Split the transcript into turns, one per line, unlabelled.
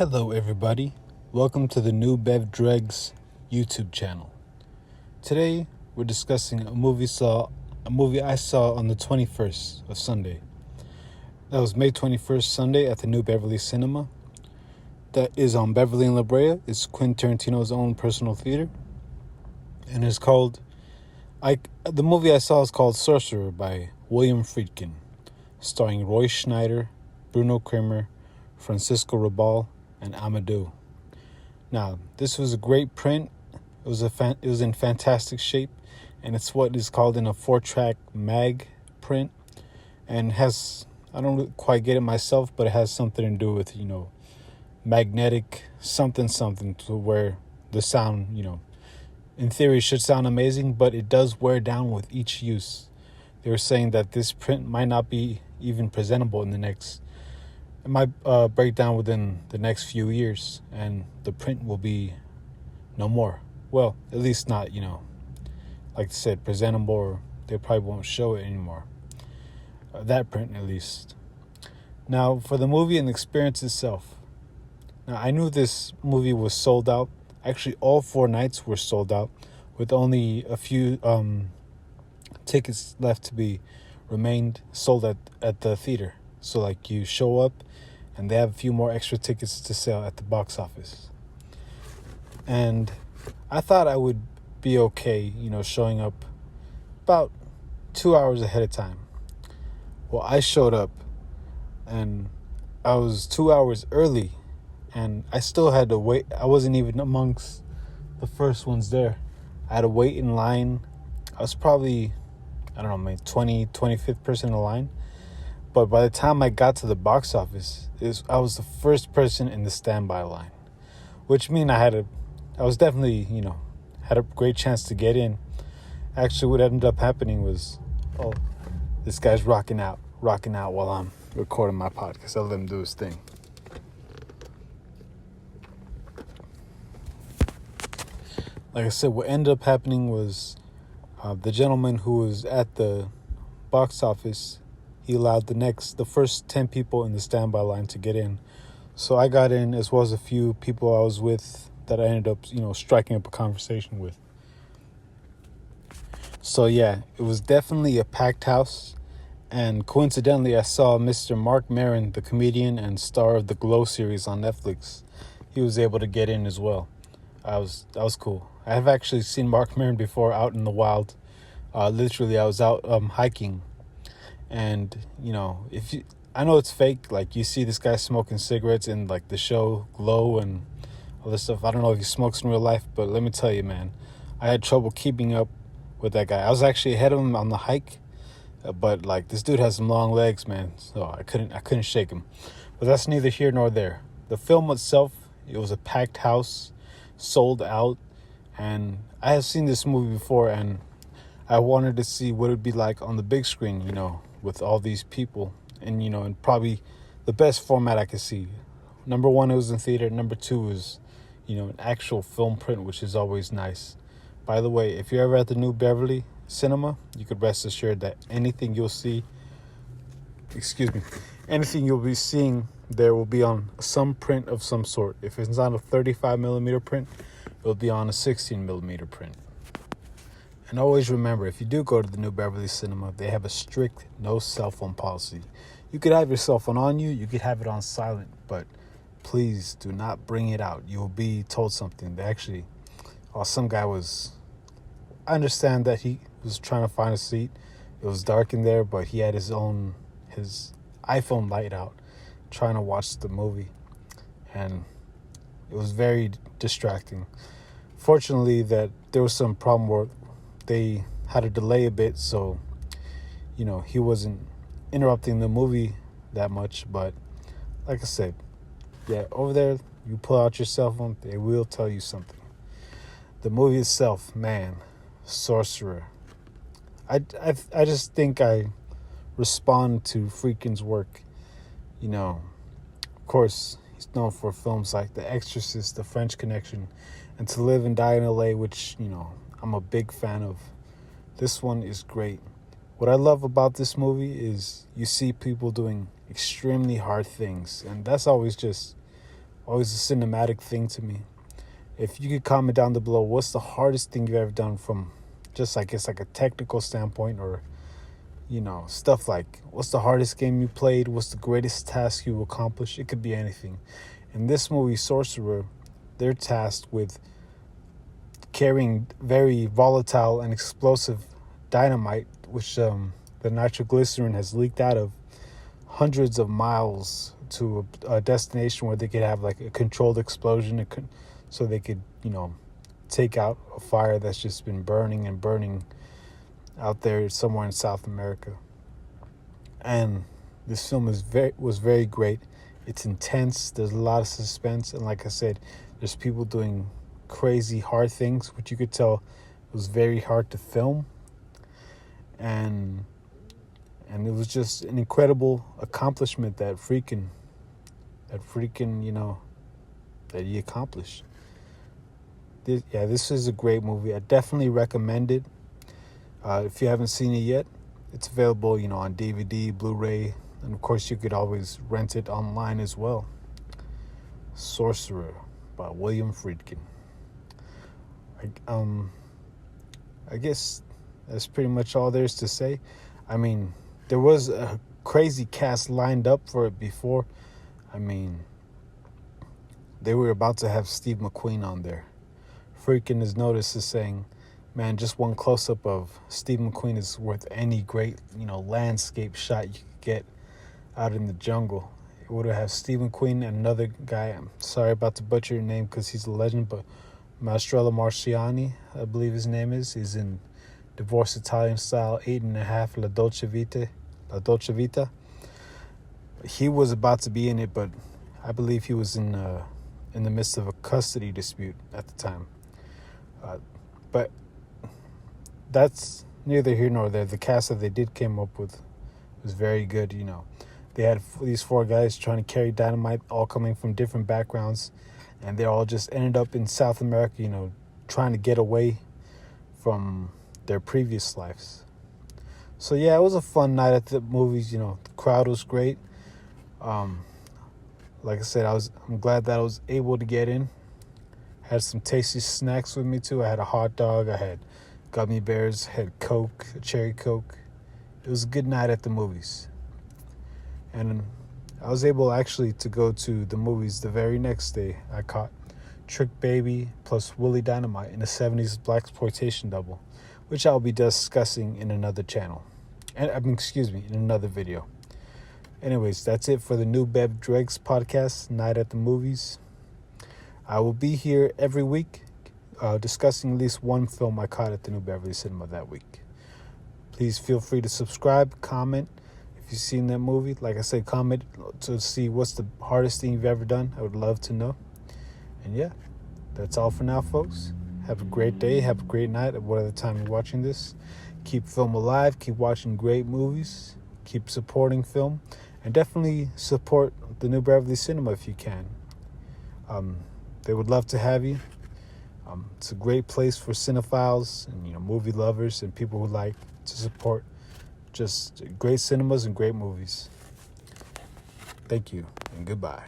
Hello, everybody. Welcome to the New Bev Dregs YouTube channel. Today, we're discussing a movie I saw on the 21st of Sunday. That was May 21st, Sunday, at the New Beverly Cinema. That is on Beverly and La Brea. It's Quentin Tarantino's own personal theater, and it's called. The movie I saw is called Sorcerer by William Friedkin, starring Roy Schneider, Bruno Kramer, Francisco Rabal, and Amadou. Now, this was a great print. It was in fantastic shape, and it's what is called in a 4-track mag print, and has, I don't quite get it myself, but it has something to do with, magnetic something to where the sound, in theory should sound amazing, but it does wear down with each use. They were saying that this print might not be even presentable it might break down within the next few years, and the print will be no more. Well, at least not, like I said, presentable, or they probably won't show it anymore. That print, at least. Now, for the movie and the experience itself. Now, I knew this movie was sold out. Actually, all 4 nights were sold out, with only a few tickets left to be remained sold at the theater. So, like, you show up, and they have a few more extra tickets to sell at the box office. And I thought I would be okay, showing up about 2 hours ahead of time. Well, I showed up, and I was 2 hours early, and I still had to wait. I wasn't even amongst the first ones there. I had to wait in line. I was probably, maybe 25th person in line. But by the time I got to the box office, I was the first person in the standby line, which means I was definitely, had a great chance to get in. Actually, what ended up happening was, this guy's rocking out while I'm recording my podcast. I'll let him do his thing. Like I said, what ended up happening was the gentleman who was at the box office, he allowed the first 10 people in the standby line to get in. So I got in, as well as a few people I was with that I ended up, striking up a conversation with. So yeah, it was definitely a packed house. And coincidentally, I saw Mr. Mark Maron, the comedian and star of the Glow series on Netflix. He was able to get in as well. That was cool. I have actually seen Mark Maron before out in the wild. Literally, I was out hiking. And, I know it's fake. Like, you see this guy smoking cigarettes in, like, the show Glow and all this stuff. I don't know if he smokes in real life, but let me tell you, man, I had trouble keeping up with that guy. I was actually ahead of him on the hike, but, like, this dude has some long legs, man, so I couldn't shake him. But that's neither here nor there. The film itself, it was a packed house, sold out, and I have seen this movie before, and I wanted to see what it would be like on the big screen, with all these people, and in probably the best format I could see. Number 1, it was in theater. Number 2 was, an actual film print, which is always nice. By the way, if you're ever at the New Beverly Cinema, you could rest assured that anything you'll be seeing there will be on some print of some sort. If it's not a 35 millimeter print, it'll be on a 16 millimeter print. And always remember, if you do go to the New Beverly Cinema, they have a strict no cell phone policy. You could have your cell phone on you. You could have it on silent. But please do not bring it out. You will be told something. Some guy I understand that he was trying to find a seat. It was dark in there, but he had his iPhone light out trying to watch the movie. And it was very distracting. Fortunately, that there was some problem where they had to delay a bit, so he wasn't interrupting the movie that much. But like I said, yeah, over there, you pull out your cell phone, they will tell you something. The movie itself, man, Sorcerer. I just think I respond to Friedkin's work. Of course, he's known for films like The Exorcist, The French Connection, and To Live and Die in LA, which I'm a big fan of. This one is great. What I love about this movie is you see people doing extremely hard things, and that's always just always a cinematic thing to me. If you could comment down below, what's the hardest thing you've ever done from just, I guess, like a technical standpoint, or, stuff like what's the hardest game you played? What's the greatest task you accomplished? It could be anything. In this movie, Sorcerer, they're tasked with carrying very volatile and explosive dynamite, which the nitroglycerin has leaked out of hundreds of miles to a destination where they could have like a controlled explosion, so they could, take out a fire that's just been burning and burning out there somewhere in South America. And this film was very great. It's intense. There's a lot of suspense, and like I said, there's people doing crazy hard things, which you could tell it was very hard to film. And it was just an incredible accomplishment that that he accomplished. This is a great movie. I definitely recommend it. If you haven't seen it yet, it's available, on DVD, Blu-ray, and of course you could always rent it online as well. Sorcerer by William Friedkin. I guess that's pretty much all there is to say. I mean, there was a crazy cast lined up for it before. I mean, they were about to have Steve McQueen on there. Friedkin is noticed as saying, man, just one close-up of Steve McQueen is worth any great, landscape shot you could get out in the jungle. It would have Steve McQueen and another guy. I'm sorry about to butcher your name because he's a legend, but Maestrello Marciani, I believe his name is. He's in Divorce Italian Style, 8.5, La Dolce Vita. He was about to be in it, but I believe he was in the midst of a custody dispute at the time. But that's neither here nor there. The cast that they did come up with was very good. They had these 4 guys trying to carry dynamite, all coming from different backgrounds, and they all just ended up in South America, trying to get away from their previous lives. So yeah, it was a fun night at the movies. The crowd was great. Like I said, I'm glad that I was able to get in. Had some tasty snacks with me too. I had a hot dog, I had gummy bears, had Coke, a cherry Coke. It was a good night at the movies. And I was able actually to go to the movies the very next day. I caught Trick Baby plus Willie Dynamite in a 70s blaxploitation double, which I'll be discussing in another channel. In another video. Anyways, that's it for the New Bev Dregs podcast, Night at the Movies. I will be here every week discussing at least one film I caught at the New Beverly Cinema that week. Please feel free to subscribe, comment if you've seen that movie. Like I said, comment to see what's the hardest thing you've ever done. I would love to know. And yeah, that's all for now, folks. Have a great day. Have a great night at whatever time you're watching this. Keep film alive. Keep watching great movies. Keep supporting film. And definitely support the New Beverly Cinema if you can. They would love to have you. It's a great place for cinephiles and movie lovers and people who like to support just great cinemas and great movies. Thank you and goodbye.